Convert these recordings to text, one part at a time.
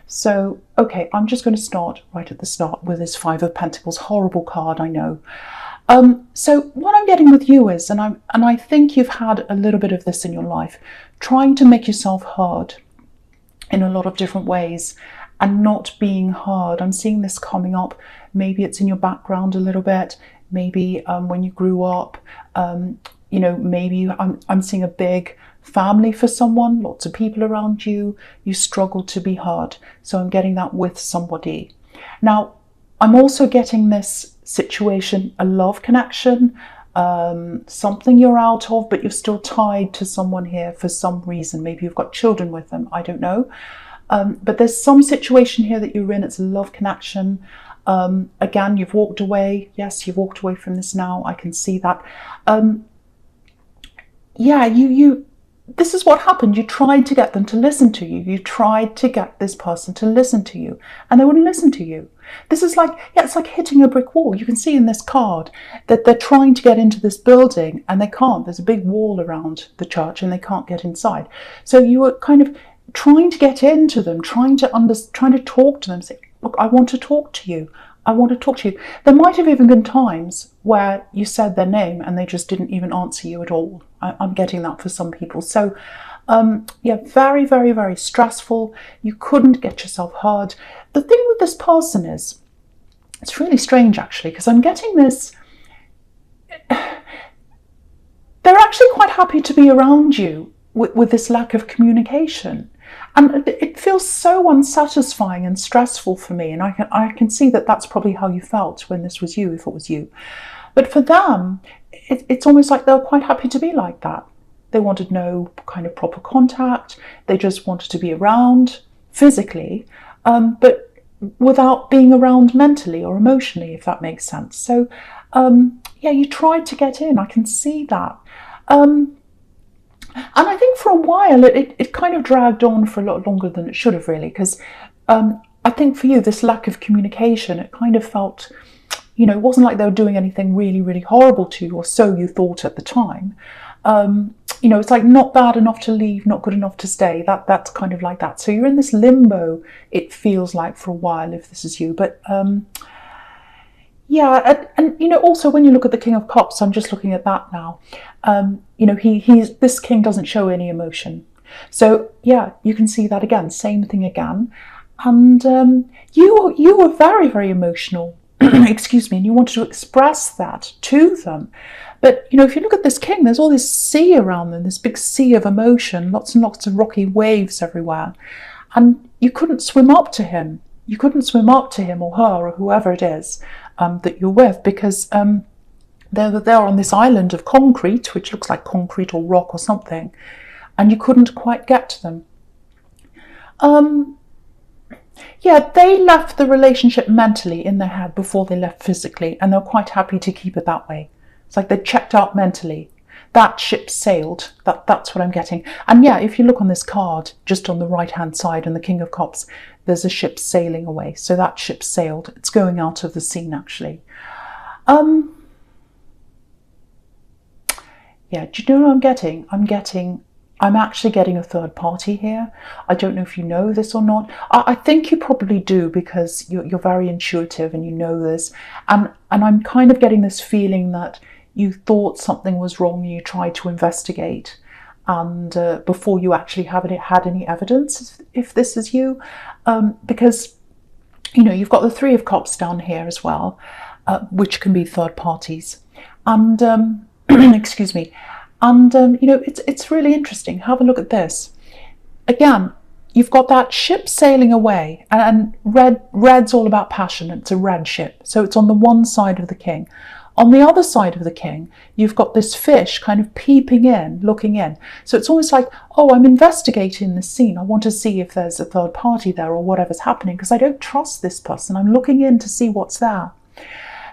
So, okay, I'm just going to start right at the start with this Five of Pentacles. Horrible card, I know. So what I'm getting with you is, and I think you've had a little bit of this in your life, trying to make yourself heard in a lot of different ways and not being heard. I'm seeing this coming up. Maybe it's in your background a little bit. Maybe when you grew up, maybe I'm seeing a big family for someone, lots of people around you. You struggle to be heard. So I'm getting that with somebody. Now, I'm also getting this situation, a love connection, something you're out of, but you're still tied to someone here for some reason. Maybe you've got children with them, I don't know. But there's some situation here that you're in, it's a love connection. Again, you've walked away. Yes, you've walked away from this now. I can see that. This is what happened. You tried to get them to listen to you. You tried to get this person to listen to you, and they wouldn't listen to you. This is like, it's like hitting a brick wall. You can see in this card that they're trying to get into this building and they can't. There's a big wall around the church and they can't get inside. So you were kind of trying to get into them, trying to talk to them, say, look, I want to talk to you. I want to talk to you. There might have even been times where you said their name and they just didn't even answer you at all. I'm getting that for some people. So, very, very, very stressful. You couldn't get yourself heard. The thing with this person is, it's really strange actually, because I'm getting this, they're actually quite happy to be around you with this lack of communication. And it feels so unsatisfying and stressful for me. And I can see that that's probably how you felt when this was you, if it was you. But for them, it's almost like they're quite happy to be like that. They wanted no kind of proper contact. They just wanted to be around physically, but without being around mentally or emotionally, if that makes sense. So, you tried to get in. I can see that. And I think for a while it kind of dragged on for a lot longer than it should have really, because I think for you, this lack of communication, it kind of felt, it wasn't like they were doing anything really, really horrible to you, or so you thought at the time. It's like not bad enough to leave, not good enough to stay. That's kind of like that. So you're in this limbo, it feels like, for a while, if this is you. But also when you look at the King of Cups, I'm just looking at that now. This king doesn't show any emotion. So you can see that again, same thing again. And you were very, very emotional, excuse me, and you wanted to express that to them. But, if you look at this king, there's all this sea around them, this big sea of emotion, lots and lots of rocky waves everywhere. And you couldn't swim up to him. You couldn't swim up to him or her or whoever it is that you're with, because they're on this island of concrete, which looks like concrete or rock or something, and you couldn't quite get to them. They left the relationship mentally in their head before they left physically, and they're quite happy to keep it that way. It's like they checked out mentally. That ship sailed. That's what I'm getting. And if you look on this card, just on the right-hand side, in the King of Cups, there's a ship sailing away. So that ship sailed. It's going out of the scene, actually. Do you know what I'm getting? I'm actually getting a third party here. I don't know if you know this or not. I think you probably do, because you're very intuitive and you know this. And I'm kind of getting this feeling that you thought something was wrong, you tried to investigate, and before you actually had any evidence, if this is you, because you've got the Three of Cups down here as well, which can be third parties, and excuse me, and it's really interesting. Have a look at this again. You've got that ship sailing away, and red's all about passion. It's a red ship, so it's on the one side of the king. On the other side of the king, you've got this fish kind of peeping in, looking in. So it's almost like, I'm investigating this scene. I want to see if there's a third party there or whatever's happening, because I don't trust this person. I'm looking in to see what's there.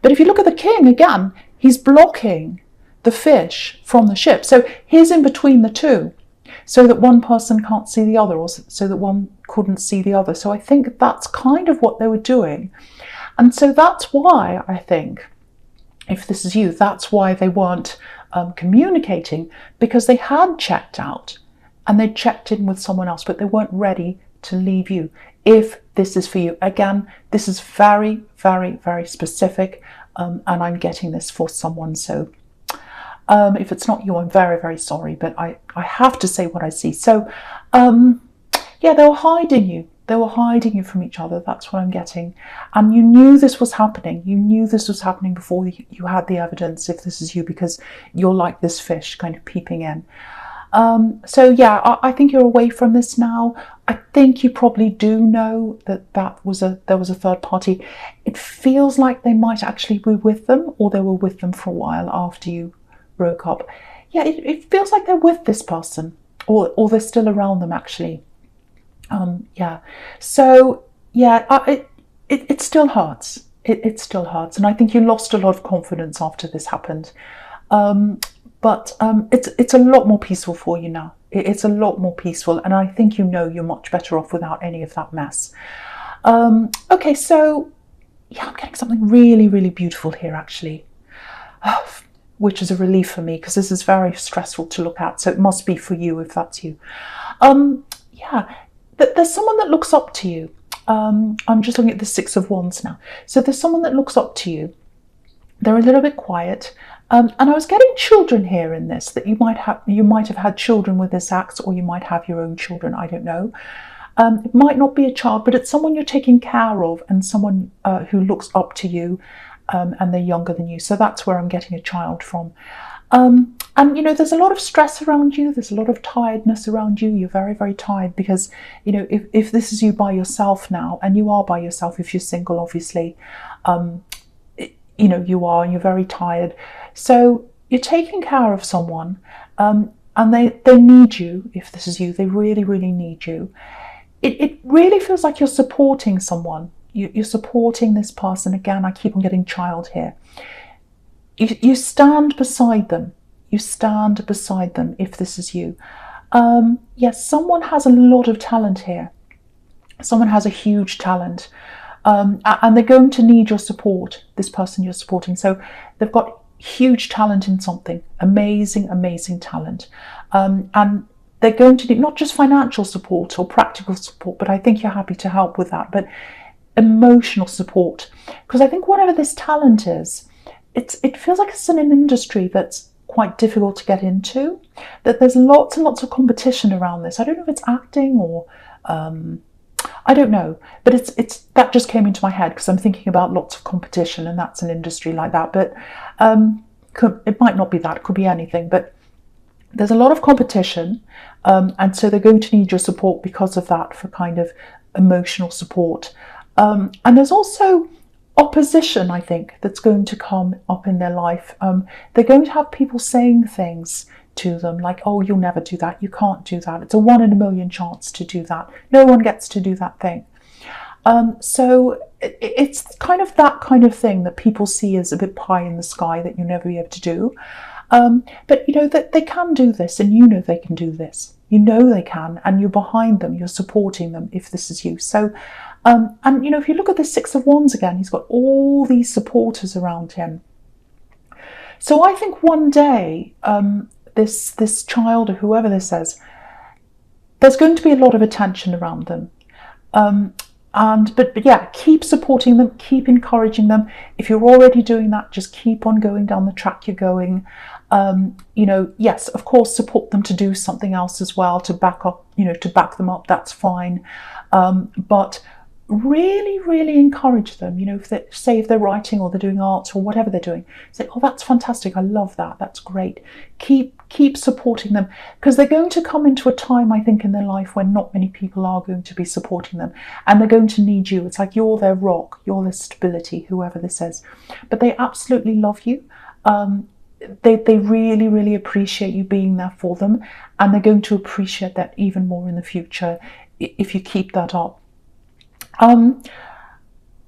But if you look at the king again, he's blocking the fish from the ship. So he's in between the two, so that one person can't see the other, or so that one couldn't see the other. So I think that's kind of what they were doing. And so that's why I think, if this is you, that's why they weren't communicating, because they had checked out and they checked in with someone else, but they weren't ready to leave you. if this is for you. Again, this is very, very, very specific, and I'm getting this for someone. So if it's not you, I'm very, very sorry, but I have to say what I see. So yeah, they were hiding you. They were hiding you from each other. That's what I'm getting. And you knew this was happening. You knew this was happening before you had the evidence, if this is you, because you're like this fish kind of peeping in. So yeah, I think you're away from this now. I think you probably do know that there was a third party. It feels like they might actually be with them, or they were with them for a while after you broke up. Yeah, it feels like they're with this person, or they're still around them actually. Yeah, so yeah, it still hurts. It still hurts, and I think you lost a lot of confidence after this happened. But it's a lot more peaceful for you now. It's a lot more peaceful, and I think you know you're much better off without any of that mess. Okay, so yeah, I'm getting something really, really beautiful here actually, which is a relief for me, because this is very stressful to look at. So it must be for you if that's you. Yeah. There's someone that looks up to you. I'm just looking at the Six of Wands now. So there's someone that looks up to you. They're a little bit quiet. And I was getting children here in this, that you might have had children with this axe, or you might have your own children, I don't know. It might not be a child, but it's someone you're taking care of, and someone who looks up to you, and they're younger than you. So that's where I'm getting a child from. And you know, there's a lot of stress around you. There's a lot of tiredness around you. You're very, very tired because, you know, if this is you by yourself now, and you are by yourself if you're single, obviously, you know, you are, and you're very tired. So you're taking care of someone, and they need you. If this is you, they really, really need you. It really feels like you're supporting someone. You're supporting this person. Again, I keep on getting child here. You stand beside them. You stand beside them if this is you. Yes, someone has a lot of talent here. Someone has a huge talent. And they're going to need your support, this person you're supporting. So they've got huge talent in something. Amazing, amazing talent. And they're going to need not just financial support or practical support, but I think you're happy to help with that, but emotional support. Because I think whatever this talent is, it feels like it's in an industry that's quite difficult to get into, that there's lots and lots of competition around this. I don't know if it's acting or I don't know, but it's that just came into my head because I'm thinking about lots of competition, and that's an industry like that. But it might not be that, it could be anything, but there's a lot of competition, and so they're going to need your support because of that, for kind of emotional support. And there's also opposition, I think, that's going to come up in their life. They're going to have people saying things to them like, oh, you'll never do that, you can't do that, it's a 1 in a million chance to do that, no one gets to do that thing. So it's kind of that kind of thing that people see as a bit pie in the sky that you'll never be able to do. But you know that they can do this, and you know they can do this. You know they can, and you're behind them, you're supporting them if this is you. So and you know, if you look at the Six of Wands again, he's got all these supporters around him. So I think one day this child, or whoever this is, there's going to be a lot of attention around them. But yeah, keep supporting them, keep encouraging them. If you're already doing that, just keep on going down the track you're going. You know, yes, of course, support them to do something else as well, to back up, you know, to back them up, that's fine. But really, really encourage them. You know, if they're writing or they're doing art or whatever they're doing, say, oh, that's fantastic, I love that, that's great. Keep supporting them, because they're going to come into a time, I think, in their life when not many people are going to be supporting them, and they're going to need you. It's like you're their rock, you're their stability, whoever this is. But they absolutely love you. They really, really appreciate you being there for them, and they're going to appreciate that even more in the future if you keep that up.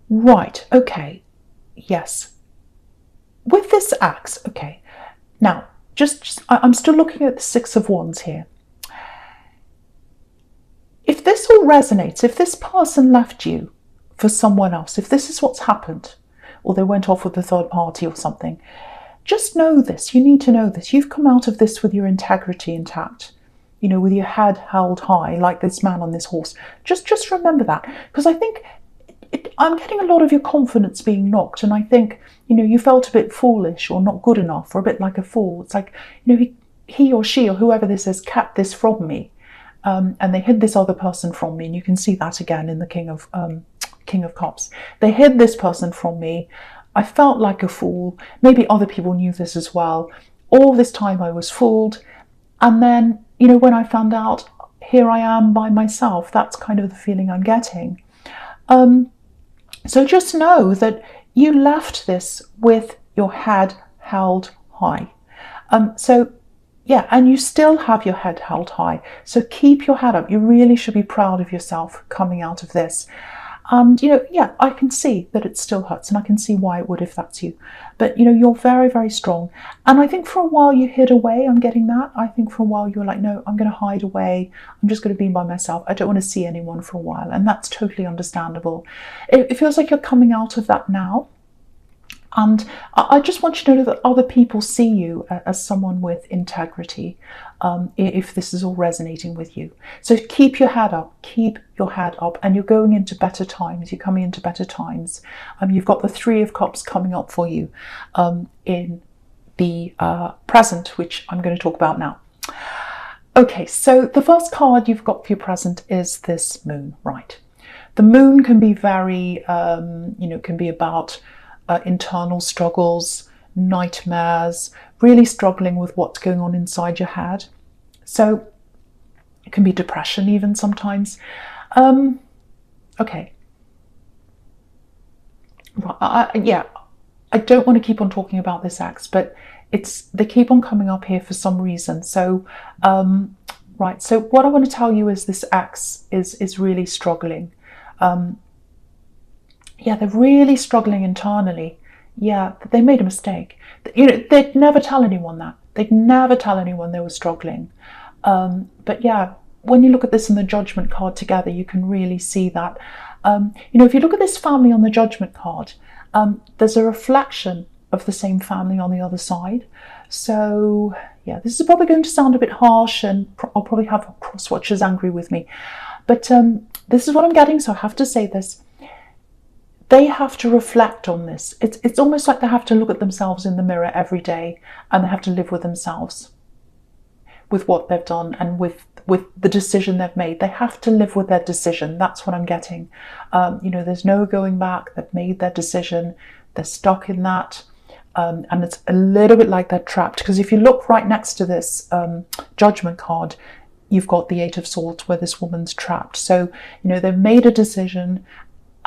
Right, okay, yes. With this axe, okay, now, I'm still looking at the Six of Wands here. If this all resonates, if this person left you for someone else, if this is what's happened, or they went off with a third party or something, just know this, you need to know this. You've come out of this with your integrity intact. with your head held high, like this man on this horse. Just remember that, because I think I'm getting a lot of your confidence being knocked, and I think, you felt a bit foolish or not good enough or a bit like a fool. It's like, he or she or whoever this is kept this from me, and they hid this other person from me, and you can see that again in the King of Cups. They hid this person from me. I felt like a fool. Maybe other people knew this as well. All this time I was fooled, and then, when I found out, here I am by myself. That's kind of the feeling I'm getting. So just know that you left this with your head held high. So yeah, and you still have your head held high. So keep your head up. You really should be proud of yourself coming out of this. And, yeah, I can see that it still hurts, and I can see why it would if that's you. But, you're very, very strong. And I think for a while you hid away. I'm getting that. I think for a while you were like, no, I'm going to hide away. I'm just going to be by myself. I don't want to see anyone for a while. And that's totally understandable. It feels like you're coming out of that now. And I just want you to know that other people see you as someone with integrity, if this is all resonating with you. So keep your head up, and you're going into better times. You're coming into better times. You've got the Three of Cups coming up for you in the present, which I'm going to talk about now. Okay, so the first card you've got for your present is this moon, right? The moon can be very, can be about internal struggles, nightmares, really struggling with what's going on inside your head. So it can be depression even sometimes. Okay. I don't want to keep on talking about this ex, but they keep on coming up here for some reason. So, right. So what I want to tell you is this ex is really struggling. Yeah, they're really struggling internally. Yeah, they made a mistake. They'd never tell anyone that. They'd never tell anyone they were struggling. But yeah, when you look at this in the Judgment card together, you can really see that. If you look at this family on the Judgment card, there's a reflection of the same family on the other side. So yeah, this is probably going to sound a bit harsh, and I'll probably have cross-watchers angry with me. But this is what I'm getting, so I have to say this. They have to reflect on this. It's almost like they have to look at themselves in the mirror every day, and they have to live with themselves, with what they've done and with the decision they've made. They have to live with their decision. That's what I'm getting. There's no going back. They've made their decision. They're stuck in that. And it's a little bit like they're trapped, because if you look right next to this Judgment card, you've got the Eight of Swords where this woman's trapped. So, they've made a decision,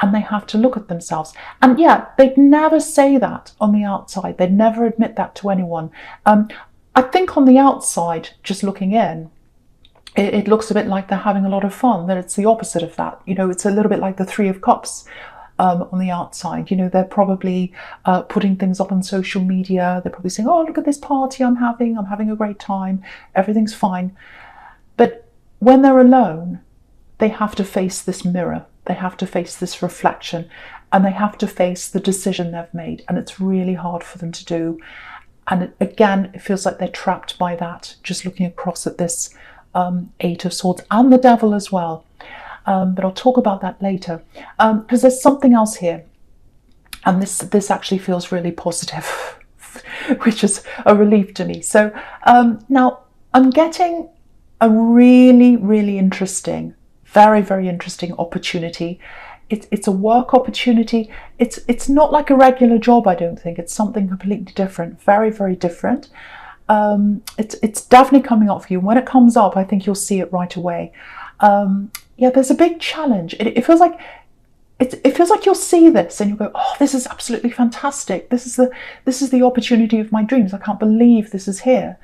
and they have to look at themselves. And yeah, they'd never say that on the outside. They'd never admit that to anyone. I think on the outside, just looking in, it looks a bit like they're having a lot of fun, that it's the opposite of that. It's a little bit like the Three of Cups on the outside. They're probably putting things up on social media. They're probably saying, oh, look at this party I'm having a great time, everything's fine. But when they're alone, they have to face this mirror. They have to face this reflection, and they have to face the decision they've made. And it's really hard for them to do. And again, it feels like they're trapped by that, just looking across at this Eight of Swords and the Devil as well. But I'll talk about that later, because there's something else here. And this actually feels really positive, which is a relief to me. So now I'm getting a really, really interesting, very, very interesting opportunity. It's a work opportunity. It's not like a regular job, I don't think. It's something completely different, very, very different. It's definitely coming up for you. When it comes up, I think you'll see it right away. Yeah, there's a big challenge. It feels like you'll see this and you'll go, oh, this is absolutely fantastic. This is the opportunity of my dreams. I can't believe this is here.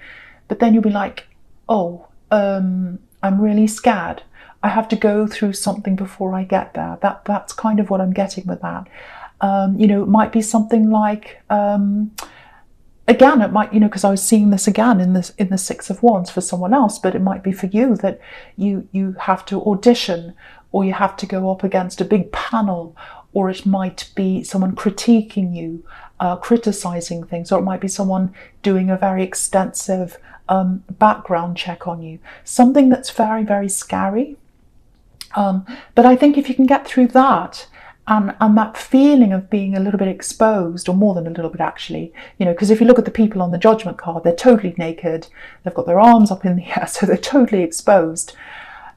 But then you'll be like, oh, I'm really scared. I have to go through something before I get there. That's kind of what I'm getting with that. It might be something like, again, it might, because I was seeing this again in the Six of Wands for someone else, but it might be for you that you have to audition, or you have to go up against a big panel, or it might be someone critiquing you, criticizing things, or it might be someone doing a very extensive background check on you, something that's very, very scary. But I think if you can get through that, and that feeling of being a little bit exposed, or more than a little bit actually, because if you look at the people on the judgment card, they're totally naked, they've got their arms up in the air, so they're totally exposed.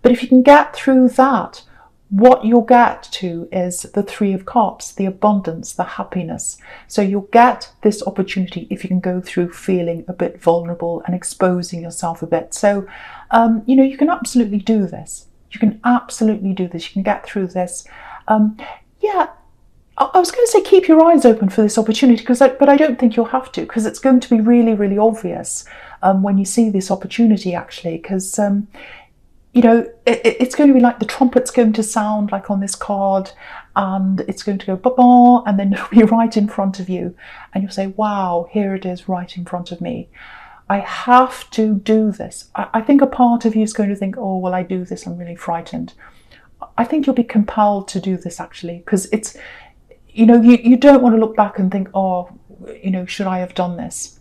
But if you can get through that, what you'll get to is the Three of Cups, the abundance, the happiness. So you'll get this opportunity if you can go through feeling a bit vulnerable and exposing yourself a bit. So, you can absolutely do this. You can absolutely do this. You can get through this. I was going to say keep your eyes open for this opportunity, but I don't think you'll have to, because it's going to be really, really obvious when you see this opportunity, actually, because it's going to be like the trumpet's going to sound like on this card, and it's going to go ba-ba, and then it'll be right in front of you, and you'll say, wow, here it is right in front of me. I have to do this. I think a part of you is going to think, oh, well, I do this, I'm really frightened. I think you'll be compelled to do this, actually, because it's, you don't want to look back and think, oh, should I have done this?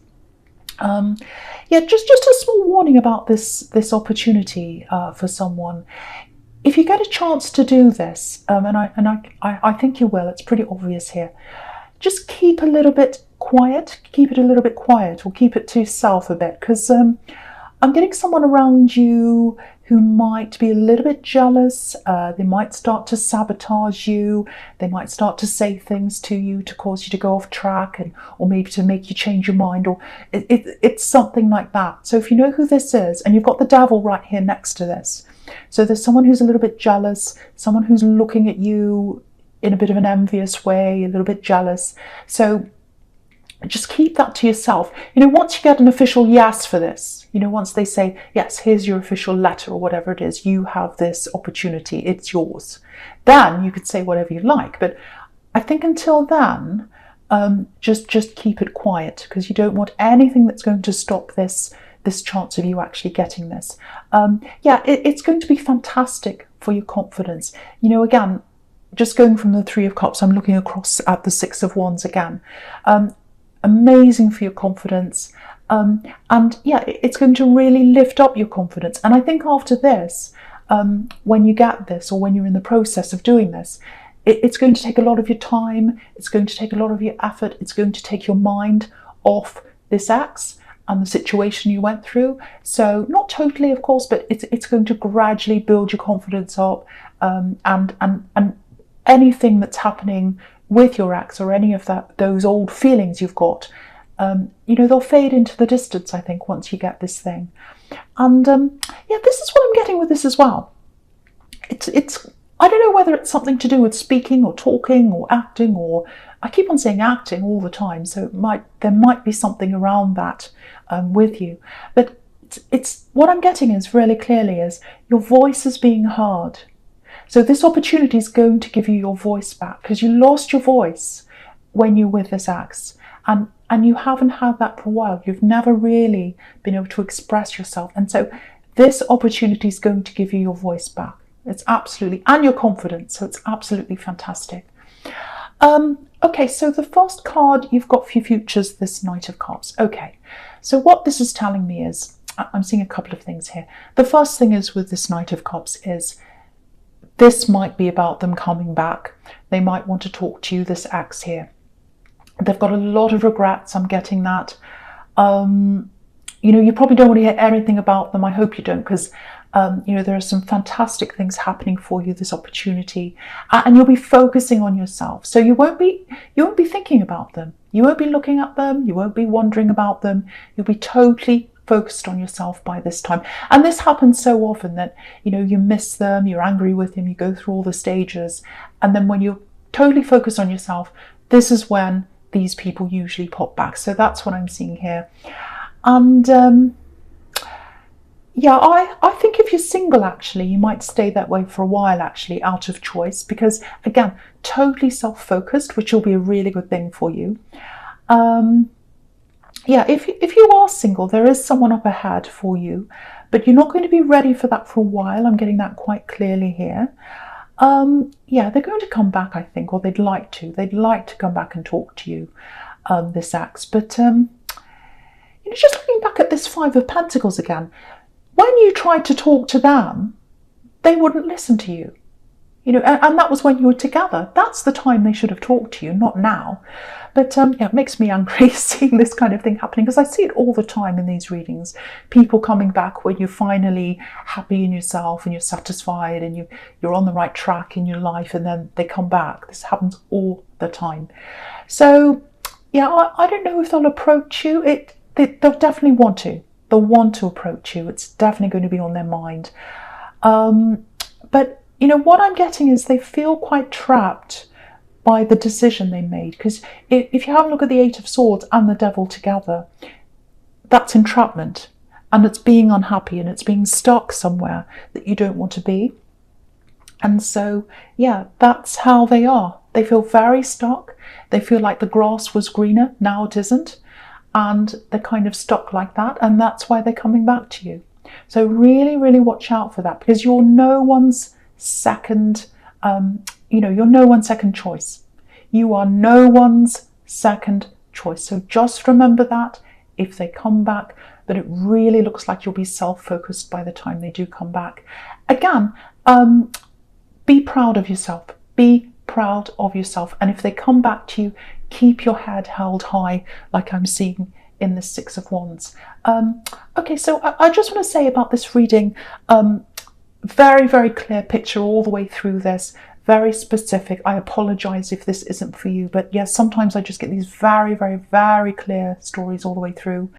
Just a small warning about this opportunity for someone. If you get a chance to do this, and I think you will, it's pretty obvious here, just keep a little bit quiet, or keep it to yourself a bit, because I'm getting someone around you who might be a little bit jealous. They might start to sabotage you. They might start to say things to you to cause you to go off track, or maybe to make you change your mind, or it's something like that. So if you know who this is, and you've got the devil right here next to this, so there's someone who's a little bit jealous, someone who's looking at you in a bit of an envious way, a little bit jealous. So just keep that to yourself. Once you get an official yes for this, once they say, yes, here's your official letter or whatever it is, you have this opportunity, it's yours, then you could say whatever you like. But I think until then, just keep it quiet, because you don't want anything that's going to stop this chance of you actually getting this. It's going to be fantastic for your confidence. Again, just going from the Three of Cups, I'm looking across at the Six of Wands again. Amazing for your confidence, it's going to really lift up your confidence. And I think after this, when you get this, or when you're in the process of doing this, it's going to take a lot of your time, it's going to take a lot of your effort, it's going to take your mind off this ex and the situation you went through. So not totally, of course, but it's going to gradually build your confidence up, and anything that's happening with your ex, or any of those old feelings you've got, they'll fade into the distance, I think, once you get this thing. And this is what I'm getting with this as well. It's I don't know whether it's something to do with speaking or talking or acting, or I keep on saying acting all the time, so there might be something around that with you. But it's what I'm getting is really clearly is your voice is being heard. So this opportunity is going to give you your voice back, because you lost your voice when you're with this ex, and you haven't had that for a while. You've never really been able to express yourself. And so this opportunity is going to give you your voice back. It's absolutely, and your confidence. So it's absolutely fantastic. Okay, so the first card you've got for your futures, this Knight of Cups. Okay, so what this is telling me is, I'm seeing a couple of things here. The first thing is with this Knight of Cups is, this might be about them coming back. They might want to talk to you, this ex here. They've got a lot of regrets, I'm getting that. You probably don't want to hear anything about them. I hope you don't, because there are some fantastic things happening for you, this opportunity, and you'll be focusing on yourself. So you won't be thinking about them. You won't be looking at them. You won't be wondering about them. You'll be totally focused on yourself by this time. And this happens so often that, you miss them, you're angry with them, you go through all the stages. And then when you're totally focused on yourself, this is when these people usually pop back. So that's what I'm seeing here. And I think if you're single, actually, you might stay that way for a while, actually, out of choice, because again, totally self-focused, which will be a really good thing for you. If you are single, there is someone up ahead for you, but you're not going to be ready for that for a while. I'm getting that quite clearly here. They're going to come back, I think, or they'd like to. They'd like to come back and talk to you, this ex. But, just looking back at this Five of Pentacles again, when you tried to talk to them, they wouldn't listen to you. And that was when you were together. That's the time they should have talked to you, not now. But yeah, it makes me angry seeing this kind of thing happening, because I see it all the time in these readings. People coming back when you're finally happy in yourself and you're satisfied and you're on the right track in your life, and then they come back. This happens all the time. So yeah, I don't know if they'll approach you. They'll definitely want to. They'll want to approach you. It's definitely going to be on their mind. But what I'm getting is they feel quite trapped by the decision they made. Because if you have a look at the Eight of Swords and the Devil together, that's entrapment. And it's being unhappy, and it's being stuck somewhere that you don't want to be. And so, yeah, that's how they are. They feel very stuck. They feel like the grass was greener, now it isn't. And they're kind of stuck like that. And that's why they're coming back to you. So really, really watch out for that, because you're no one's second, you're no one's second choice. You are no one's second choice. So just remember that if they come back, but it really looks like you'll be self-focused by the time they do come back. Again, be proud of yourself. Be proud of yourself. And if they come back to you, keep your head held high, like I'm seeing in the Six of Wands. Okay, so I just want to say about this reading, very, very clear picture all the way through this, very specific. I apologize if this isn't for you, but yes, sometimes I just get these very, very, very clear stories all the way through.